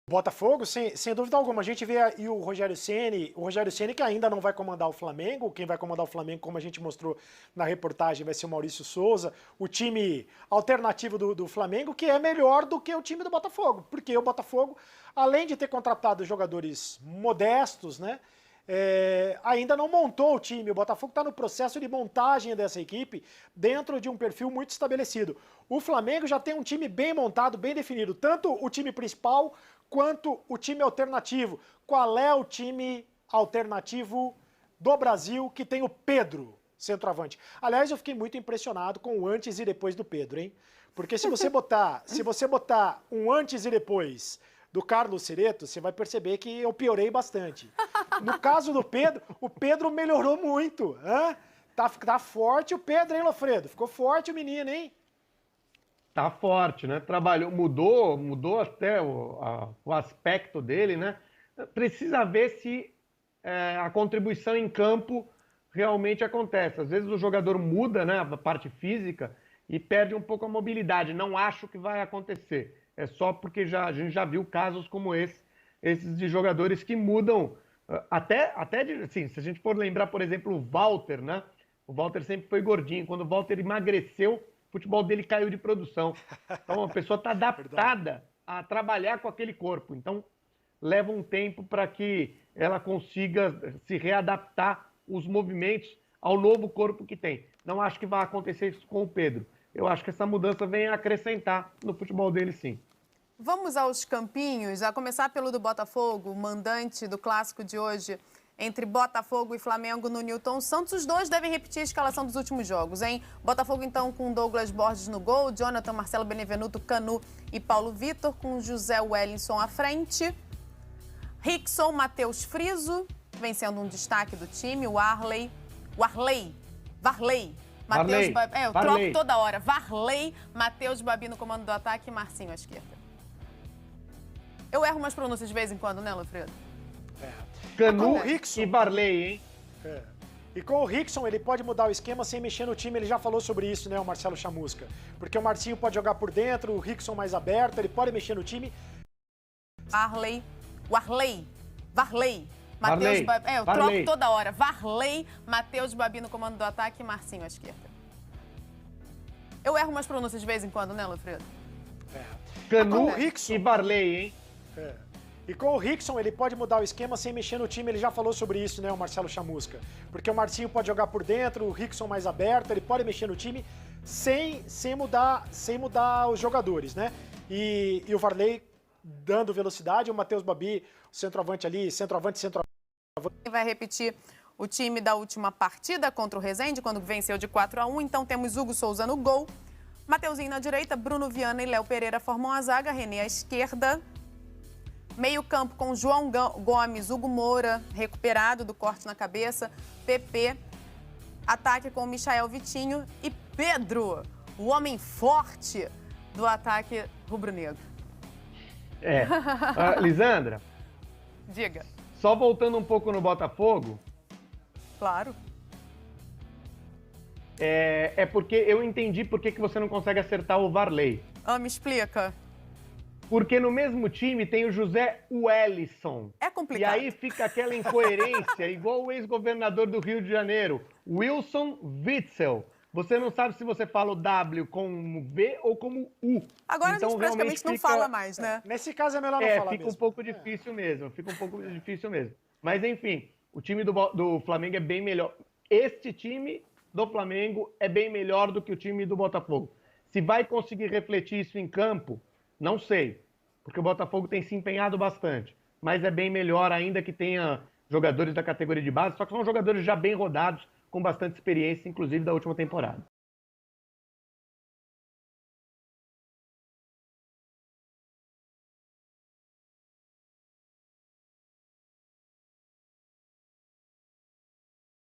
Botafogo, sem dúvida alguma. A gente vê aí o Rogério Ceni que ainda não vai comandar o Flamengo. Quem vai comandar o Flamengo, como a gente mostrou na reportagem, vai ser o Maurício Souza. O time alternativo do Flamengo, que é melhor do que o time do Botafogo. Porque o Botafogo, além de ter contratado jogadores modestos, né? Ainda não montou o time. O Botafogo está no processo de montagem dessa equipe dentro de um perfil muito estabelecido. O Flamengo já tem um time bem montado, bem definido, tanto o time principal quanto o time alternativo. Qual é o time alternativo do Brasil que tem o Pedro, centroavante? Aliás, eu fiquei muito impressionado com o antes e depois do Pedro, hein? Porque se você botar um antes e depois do Carlos Cereto, você vai perceber que eu piorei bastante. No caso do Pedro, o Pedro melhorou muito. Hein? Tá forte o Pedro, hein, Lofredo? Ficou forte o menino, hein? Tá forte, né? Trabalhou, mudou até o aspecto dele, né? Precisa ver se a contribuição em campo realmente acontece. Às vezes o jogador muda, né, a parte física e perde um pouco a mobilidade. Não acho que vai acontecer. É só porque a gente já viu casos como esses de jogadores que mudam. Assim, se a gente for lembrar, por exemplo, o Walter, né? O Walter sempre foi gordinho. Quando o Walter emagreceu, o futebol dele caiu de produção. Então, a pessoa está adaptada a trabalhar com aquele corpo. Então, leva um tempo para que ela consiga se readaptar os movimentos ao novo corpo que tem. Não acho que vai acontecer isso com o Pedro. Eu acho que essa mudança vem a acrescentar no futebol dele, sim. Vamos aos campinhos, a começar pelo do Botafogo, o mandante do clássico de hoje entre Botafogo e Flamengo no Newton Santos. Os dois devem repetir a escalação dos últimos jogos, hein? Botafogo, então, com Douglas Borges no gol, Jonathan, Marcelo Benevenuto, Canu e Paulo Vitor, com José Wellington à frente. Rickson, Matheus Friso, vem sendo um destaque do time, o Varley. Eu troco toda hora. Varley, Matheus Babi no comando do ataque e Marcinho à esquerda. Eu erro umas pronúncias de vez em quando, né, Lofredo? Canu e Varley, hein? E com o Rickson, ele pode mudar o esquema sem mexer no time. Ele já falou sobre isso, né, o Marcelo Chamusca. Porque o Marcinho pode jogar por dentro, o Rickson mais aberto, ele pode mexer no time. Varley. Matheus Babi. Eu troco toda hora. Varley, Matheus Babi no comando do ataque e Marcinho à esquerda. Eu erro umas pronúncias de vez em quando, né, Lofredo? Canu e Varley, hein? E com o Rickson, ele pode mudar o esquema sem mexer no time. Ele já falou sobre isso, né, o Marcelo Chamusca. Porque o Marcinho pode jogar por dentro, o Rickson mais aberto, ele pode mexer no time sem mudar os jogadores, né? E o Varley dando velocidade, o Matheus Babi, o centroavante ali, centroavante. Vai repetir o time da última partida contra o Resende, quando venceu de 4-1. Então temos Hugo Souza no gol, Mateuzinho na direita, Bruno Viana e Léo Pereira formam a zaga, René à esquerda. Meio campo com João Gomes, Hugo Moura, recuperado do corte na cabeça, PP. Ataque com Michael Vitinho e Pedro, o homem forte do ataque rubro-negro. Lisandra. Diga. Só voltando um pouco no Botafogo. Claro. Porque eu entendi por que você não consegue acertar o Varley. Me explica. Porque no mesmo time tem o José Wellington. É complicado. E aí fica aquela incoerência, igual o ex-governador do Rio de Janeiro, Wilson Witzel. Você não sabe se você fala o W como V ou como U. Agora então, a gente praticamente não fala mais, né? Nesse caso é melhor não falar fica mesmo. Um pouco difícil mesmo, fica um pouco difícil mesmo. Mas enfim, o time do Flamengo é bem melhor. Este time do Flamengo é bem melhor do que o time do Botafogo. Se vai conseguir refletir isso em campo, não sei, porque o Botafogo tem se empenhado bastante, mas é bem melhor ainda que tenha jogadores da categoria de base, só que são jogadores já bem rodados, com bastante experiência, inclusive da última temporada.